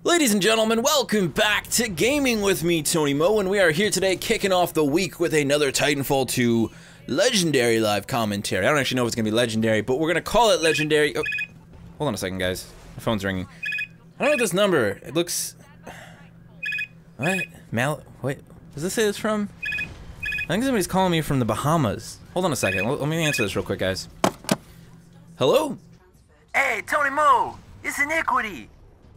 Ladies and gentlemen, welcome back to Gaming with me, Tony Mo, and we are here today kicking off the week with another Titanfall 2 Legendary live commentary. I don't actually know if it's going to be Legendary, but we're going to call it Legendary. Oh, hold on a second, guys. My phone's ringing. I don't know this number. It looks... What? Wait, does this say it's from? I think somebody's calling me from the Bahamas. Hold on a second. Let me answer this real quick, guys. Hello? Hey, Tony Mo! It's Iniquity!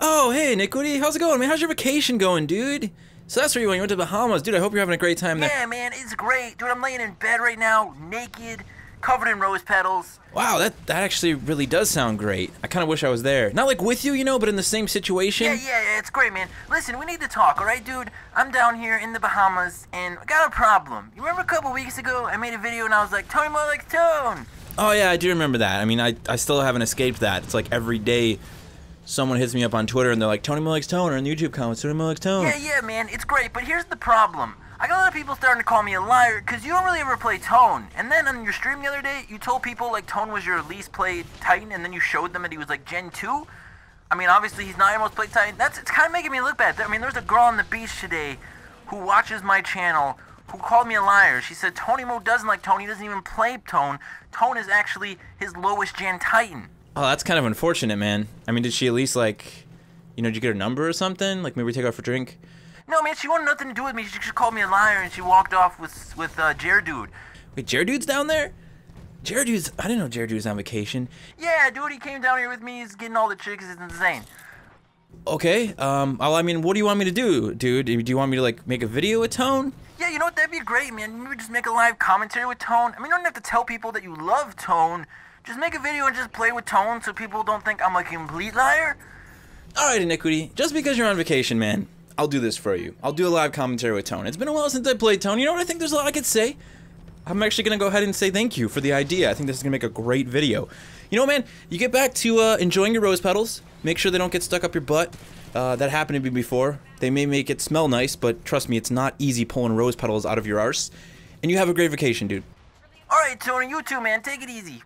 Oh, hey, Iniquity. How's it going, man? How's your vacation going, dude? So that's where you went. You went to the Bahamas. Dude, I hope you're having a great time there. Yeah, man, it's great. Dude, I'm laying in bed right now, naked, covered in rose petals. Wow, that actually really does sound great. I kind of wish I was there. Not like with you, you know, but in the same situation. Yeah, it's great, man. Listen, we need to talk, alright, dude? I'm down here in the Bahamas, and I got a problem. You remember a couple weeks ago, I made a video and I was like, Tony Mo likes Tone! Oh, yeah, I do remember that. I mean, I still haven't escaped that. It's like every day someone hits me up on Twitter and they're like, Tony Mo likes Tone, or in the YouTube comments, Tony Mo likes Tone. Yeah, man, it's great, but here's the problem. I got a lot of people starting to call me a liar, because you don't really ever play Tone. And then on your stream the other day, you told people, like, Tone was your least played Titan, and then you showed them that he was, like, Gen 2. I mean, obviously, he's not your most played Titan. It's kind of making me look bad. I mean, there's a girl on the beach today who watches my channel who called me a liar. She said Tony Mo doesn't like Tone. He doesn't even play Tone. Tone is actually his lowest Gen Titan. Oh, that's kind of unfortunate, man. I mean, did she at least, like, you know, did you get her number or something? Like, maybe we take her out for a drink? No, man, she wanted nothing to do with me. She just called me a liar, and she walked off with Jaredude. Wait, Jaredude's down there? Jaredude's... I didn't know Jaredude's on vacation. Yeah, dude, he came down here with me. He's getting all the chicks. It's insane. Okay, well, I mean, what do you want me to do, dude? Do you want me to, like, make a video with Tone? Yeah, you know what? That'd be great, man. Maybe just make a live commentary with Tone. I mean, you don't have to tell people that you love Tone. Just make a video and just play with Tone so people don't think I'm a complete liar. Alright, Iniquity. Just because you're on vacation, man, I'll do this for you. I'll do a live commentary with Tone. It's been a while since I played Tone. You know what? I think there's a lot I could say. I'm actually going to go ahead and say thank you for the idea. I think this is going to make a great video. You know, man, you get back to enjoying your rose petals. Make sure they don't get stuck up your butt. That happened to me before. They may make it smell nice, but trust me, it's not easy pulling rose petals out of your arse. And you have a great vacation, dude. Alright, Tony, you too, man. Take it easy.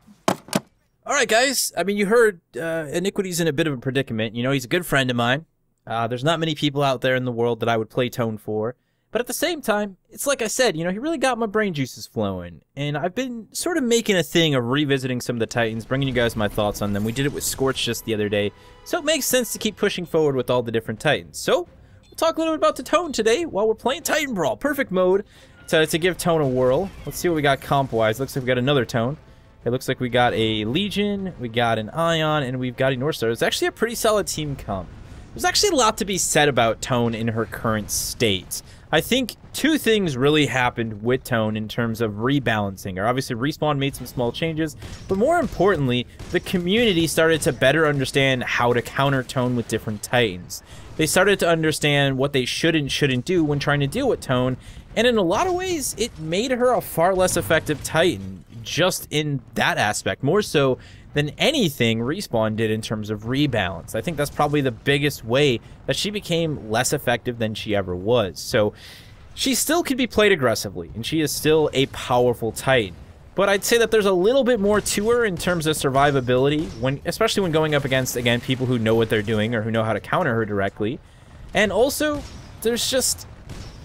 Alright, guys. I mean, you heard Iniquity's in a bit of a predicament. You know, he's a good friend of mine. There's not many people out there in the world that I would play Tone for. But at the same time, it's like I said, you know, he really got my brain juices flowing. And I've been sort of making a thing of revisiting some of the Titans, bringing you guys my thoughts on them. We did it with Scorch just the other day. So it makes sense to keep pushing forward with all the different Titans. So, we'll talk a little bit about the Tone today while we're playing Titan Brawl. Perfect mode to give Tone a whirl. Let's see what we got comp-wise. Looks like we got another Tone. It looks like we got a Legion, we got an Ion, and we've got a North Star. It's actually a pretty solid team comp. There's actually a lot to be said about Tone in her current state. I think two things really happened with Tone in terms of rebalancing her. Obviously, Respawn made some small changes, but more importantly, the community started to better understand how to counter Tone with different Titans. They started to understand what they should and shouldn't do when trying to deal with Tone, and in a lot of ways, it made her a far less effective Titan, just in that aspect, more so than anything Respawn did in terms of rebalance. I think that's probably the biggest way that she became less effective than she ever was. So she still could be played aggressively, and she is still a powerful Titan. But I'd say that there's a little bit more to her in terms of survivability, especially when going up against, again, people who know what they're doing or who know how to counter her directly. And also, there's just...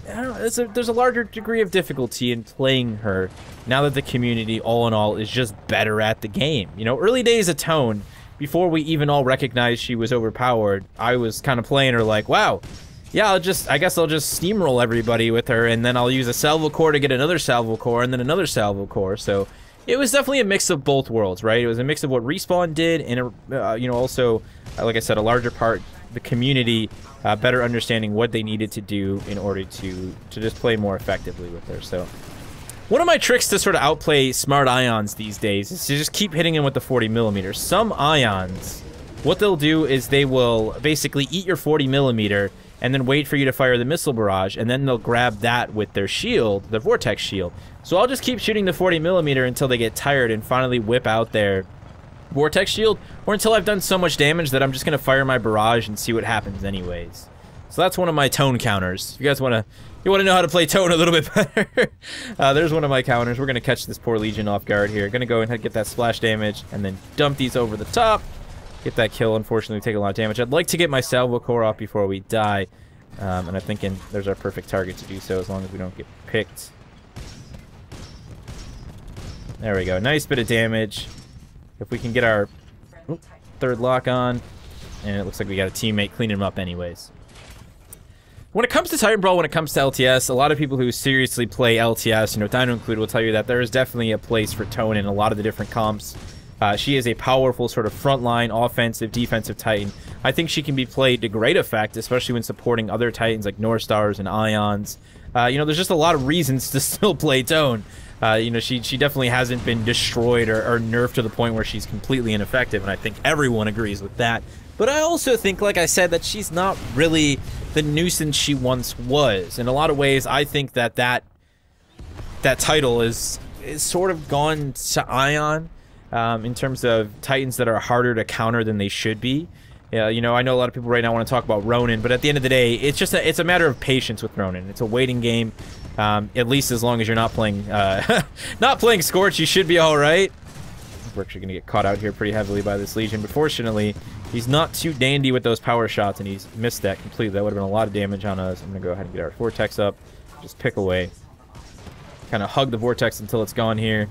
I don't know, there's a larger degree of difficulty in playing her now that the community, all in all, is just better at the game. You know, early days of Tone, before we even all recognized she was overpowered, I was kind of playing her like, wow, yeah, I guess I'll just steamroll everybody with her, and then I'll use a salvo core to get another salvo core, and then another salvo core. So it was definitely a mix of both worlds, right? It was a mix of what Respawn did, and you know, also, like I said, a larger part, the community better understanding what they needed to do in order to just play more effectively with her. So one of my tricks to sort of outplay smart Ions these days is to just keep hitting them with the 40mm. Some Ions, what they'll do is they will basically eat your 40mm and then wait for you to fire the missile barrage, and then they'll grab that with their shield, the vortex shield. So I'll just keep shooting the 40mm until they get tired and finally whip out their vortex shield, or until I've done so much damage that I'm just going to fire my barrage and see what happens anyways. So that's one of my Tone counters. If you guys want to know how to play Tone a little bit better, there's one of my counters. We're going to catch this poor Legion off guard here. Going to go ahead and get that splash damage and then dump these over the top. Get that kill. Unfortunately, we take a lot of damage. I'd like to get my salvo core off before we die. And I'm thinking there's our perfect target to do so as long as we don't get picked. There we go. Nice bit of damage. If we can get our third lock on. And it looks like we got a teammate cleaning him up anyways. When it comes to Titan Brawl, when it comes to LTS, a lot of people who seriously play LTS, you know, Dino included, will tell you that there is definitely a place for Tone in a lot of the different comps. She is a powerful sort of frontline, offensive, defensive Titan. I think she can be played to great effect, especially when supporting other Titans like North Stars and Ions. You know, there's just a lot of reasons to still play Tone. You know, she definitely hasn't been destroyed or nerfed to the point where she's completely ineffective, and I think everyone agrees with that. But I also think, like I said, that she's not really the nuisance she once was. In a lot of ways, I think that that title is sort of gone to Ion in terms of Titans that are harder to counter than they should be. You know, I know a lot of people right now want to talk about Ronin, but at the end of the day, it's just it's a matter of patience with Ronin. It's a waiting game. At least as long as you're not playing not playing Scorch, you should be all right. We're actually going to get caught out here pretty heavily by this Legion, but fortunately, he's not too dandy with those power shots, and he's missed that completely. That would have been a lot of damage on us. I'm going to go ahead and get our Vortex up. Just pick away. Kind of hug the Vortex until it's gone here.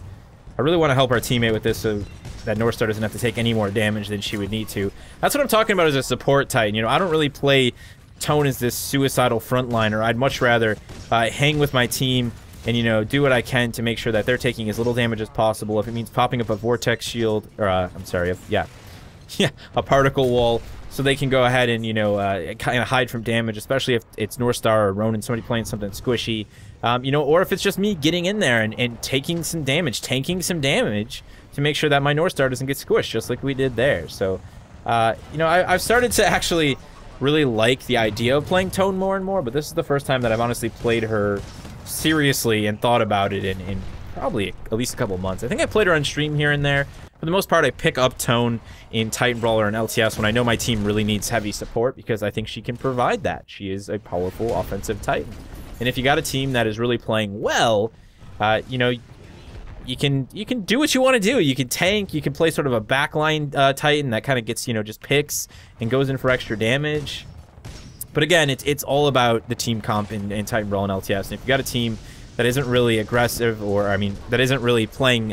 I really want to help our teammate with this so that North Star doesn't have to take any more damage than she would need to. That's what I'm talking about as a support Titan. You know, I don't really play Tone as this suicidal frontliner. I'd much rather hang with my team and, you know, do what I can to make sure that they're taking as little damage as possible. If it means popping up a Vortex shield, or, I'm sorry, yeah, a particle wall, so they can go ahead and, you know, kind of hide from damage, especially if it's North Star or Ronin, somebody playing something squishy. You know, or if it's just me getting in there and taking some damage, tanking some damage to make sure that my North Star doesn't get squished, just like we did there. So, you know, I've started to actually really like the idea of playing Tone more and more, but this is the first time that I've honestly played her seriously and thought about it in probably at least a couple months. I think I played her on stream here and there. For the most part, I pick up Tone in Titan Brawler and LTS when I know my team really needs heavy support, because I think she can provide that. She is a powerful offensive Titan. And if you got a team that is really playing well, you know, you can do what you want to do. You can tank, you can play sort of a backline Titan that kind of gets, you know, just picks and goes in for extra damage. But again, it's all about the team comp in Titan Brawl and LTS. And if you got a team that isn't really aggressive, or, I mean, that isn't really playing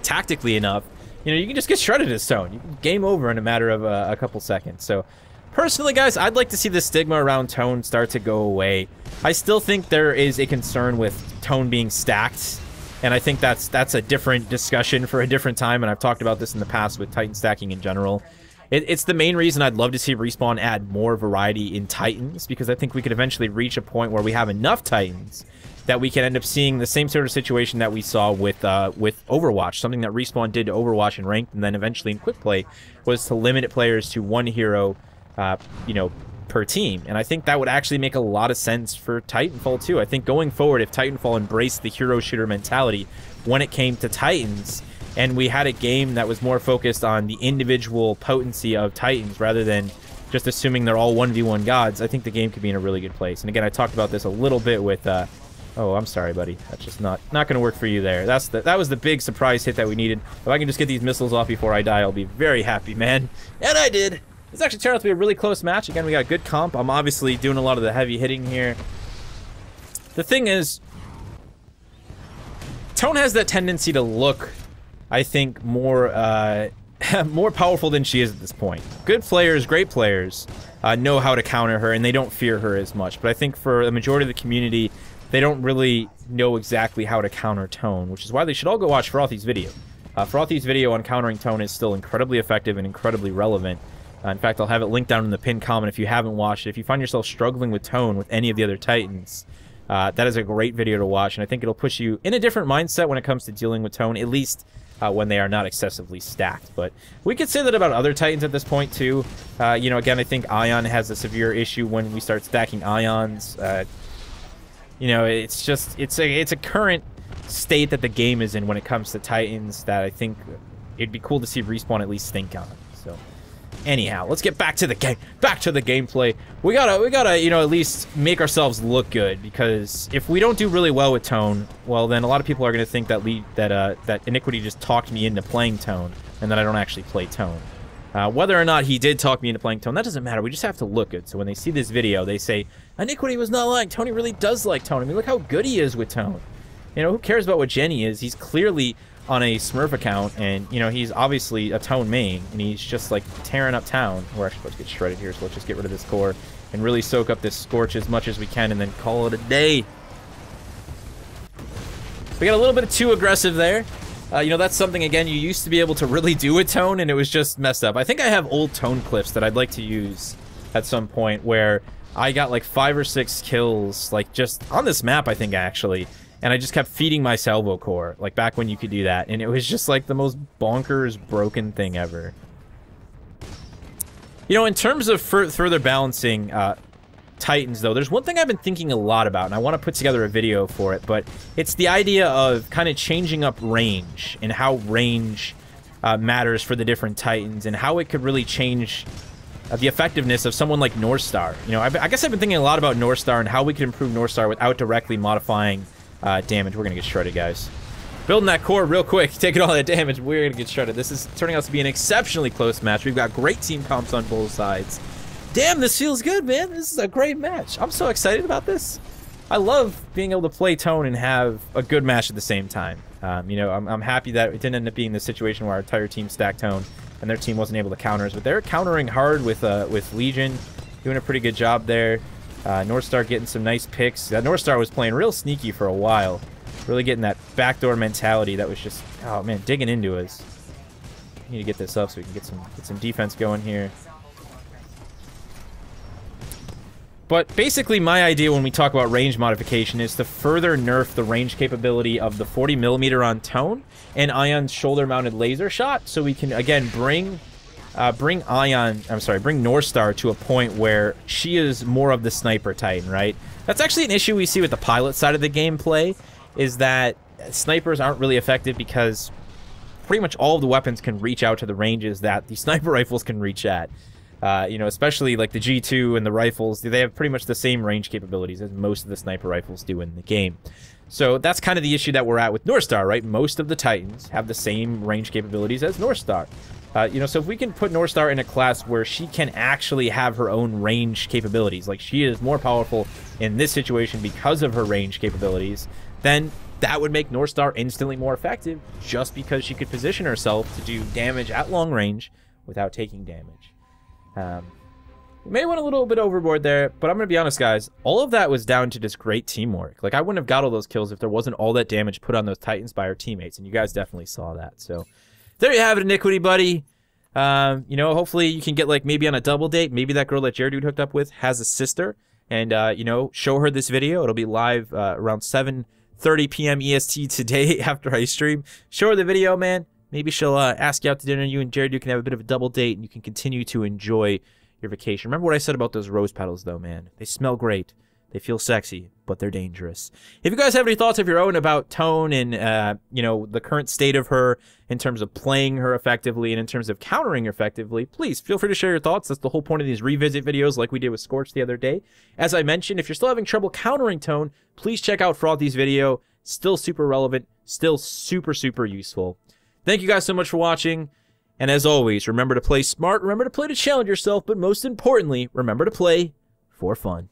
tactically enough, you know, you can just get shredded as Tone. You can game over in a matter of a couple seconds. So, personally, guys, I'd like to see the stigma around Tone start to go away. I still think there is a concern with Tone being stacked, and I think that's a different discussion for a different time, and I've talked about this in the past with Titan stacking in general. It's the main reason I'd love to see Respawn add more variety in Titans, because I think we could eventually reach a point where we have enough Titans that we can end up seeing the same sort of situation that we saw with Overwatch. Something that Respawn did to Overwatch in Ranked and then eventually in Quick Play was to limit players to one hero, you know, per team. And I think that would actually make a lot of sense for Titanfall too. I think going forward, if Titanfall embraced the hero shooter mentality when it came to Titans, and we had a game that was more focused on the individual potency of Titans rather than just assuming they're all 1v1 gods, I think the game could be in a really good place. And again, I talked about this a little bit with oh, I'm sorry, buddy. That's just not going to work for you there. That was the big surprise hit that we needed. If I can just get these missiles off before I die, I'll be very happy, man. And I did. This actually turned out to be a really close match. Again, we got a good comp. I'm obviously doing a lot of the heavy hitting here. The thing is, Tone has that tendency to look, I think, more more powerful than she is at this point. Good players, great players, know how to counter her, and they don't fear her as much. But I think for the majority of the community, they don't really know exactly how to counter Tone, which is why they should all go watch Frothy's video. Frothy's video on countering Tone is still incredibly effective and incredibly relevant. In fact, I'll have it linked down in the pinned comment if you haven't watched it. If you find yourself struggling with Tone with any of the other Titans, that is a great video to watch, and I think it'll push you in a different mindset when it comes to dealing with Tone, at least when they are not excessively stacked. But we could say that about other Titans at this point, too. You know, again, I think Ion has a severe issue when we start stacking Ions. You know, it's just, it's a current state that the game is in when it comes to Titans that I think it'd be cool to see Respawn at least think on. So, anyhow, let's get back to the game, back to the gameplay. We gotta, you know, at least make ourselves look good, because if we don't do really well with Tone, well, then a lot of people are gonna think that that Iniquity just talked me into playing Tone, and that I don't actually play Tone. Whether or not he did talk me into playing Tone, that doesn't matter. We just have to look good. So when they see this video, they say, Iniquity was not lying. Tony really does like Tone. I mean, look how good he is with Tone. You know, who cares about what Jenny is? He's clearly on a Smurf account, and, you know, he's obviously a Tone main, and he's just, like, tearing up Town. We're actually supposed to get shredded here, so let's just get rid of this core and really soak up this Scorch as much as we can and then call it a day. We got a little bit of too aggressive there. You know, that's something, again, you used to be able to really do with Tone, and it was just messed up. I think I have old Tone clips that I'd like to use at some point where I got, like, 5 or 6 kills, like, just on this map, I think, actually, and I just kept feeding my salvo core, like, back when you could do that, and it was just, like, the most bonkers, broken thing ever. You know, in terms of further balancing Titans, though, there's one thing I've been thinking a lot about, and I want to put together a video for it, but it's the idea of kind of changing up range and how range matters for the different Titans and how it could really change the effectiveness of someone like Northstar. You know, I guess I've been thinking a lot about Northstar and how we can improve Northstar without directly modifying damage. We're going to get shredded, guys. Building that core real quick, taking all that damage, we're going to get shredded. This is turning out to be an exceptionally close match. We've got great team comps on both sides. Damn, this feels good, man. This is a great match. I'm so excited about this. I love being able to play Tone and have a good match at the same time. You know, I'm happy that it didn't end up being the situation where our entire team stacked Tone and their team wasn't able to counter us, but they're countering hard with Legion, doing a pretty good job there. Northstar getting some nice picks. Northstar was playing real sneaky for a while, really getting that backdoor mentality that was just, oh man, digging into us. Need to get this up so we can get some defense going here. But basically, my idea when we talk about range modification is to further nerf the range capability of the 40mm on Tone and Ion's shoulder-mounted laser shot, so we can again bring Northstar to a point where she is more of the sniper Titan, right? That's actually an issue we see with the pilot side of the gameplay, is that snipers aren't really effective because pretty much all of the weapons can reach out to the ranges that the sniper rifles can reach at. You know, especially like the G2 and the rifles, they have pretty much the same range capabilities as most of the sniper rifles do in the game. So that's kind of the issue that we're at with Northstar, right? Most of the Titans have the same range capabilities as Northstar. You know, so if we can put Northstar in a class where she can actually have her own range capabilities, like she is more powerful in this situation because of her range capabilities, then that would make Northstar instantly more effective just because she could position herself to do damage at long range without taking damage. We may went a little bit overboard there, but I'm going to be honest, guys. All of that was down to just great teamwork. Like, I wouldn't have got all those kills if there wasn't all that damage put on those Titans by our teammates, and you guys definitely saw that. So, there you have it, Iniquity, buddy. You know, hopefully you can get, like, maybe on a double date. Maybe that girl that Jared hooked up with has a sister, and, you know, show her this video. It'll be live around 7:30 p.m. EST today after I stream. Show her the video, man. Maybe she'll ask you out to dinner. You and Jared can have a bit of a double date, and you can continue to enjoy your vacation. Remember what I said about those rose petals, though, man. They smell great. They feel sexy, but they're dangerous. If you guys have any thoughts of your own about Tone and, you know, the current state of her in terms of playing her effectively and in terms of countering her effectively, please feel free to share your thoughts. That's the whole point of these revisit videos like we did with Scorch the other day. As I mentioned, if you're still having trouble countering Tone, please check out Frothy's video. Still super relevant. Still super, super useful. Thank you guys so much for watching, and as always, remember to play smart, remember to play to challenge yourself, but most importantly, remember to play for fun.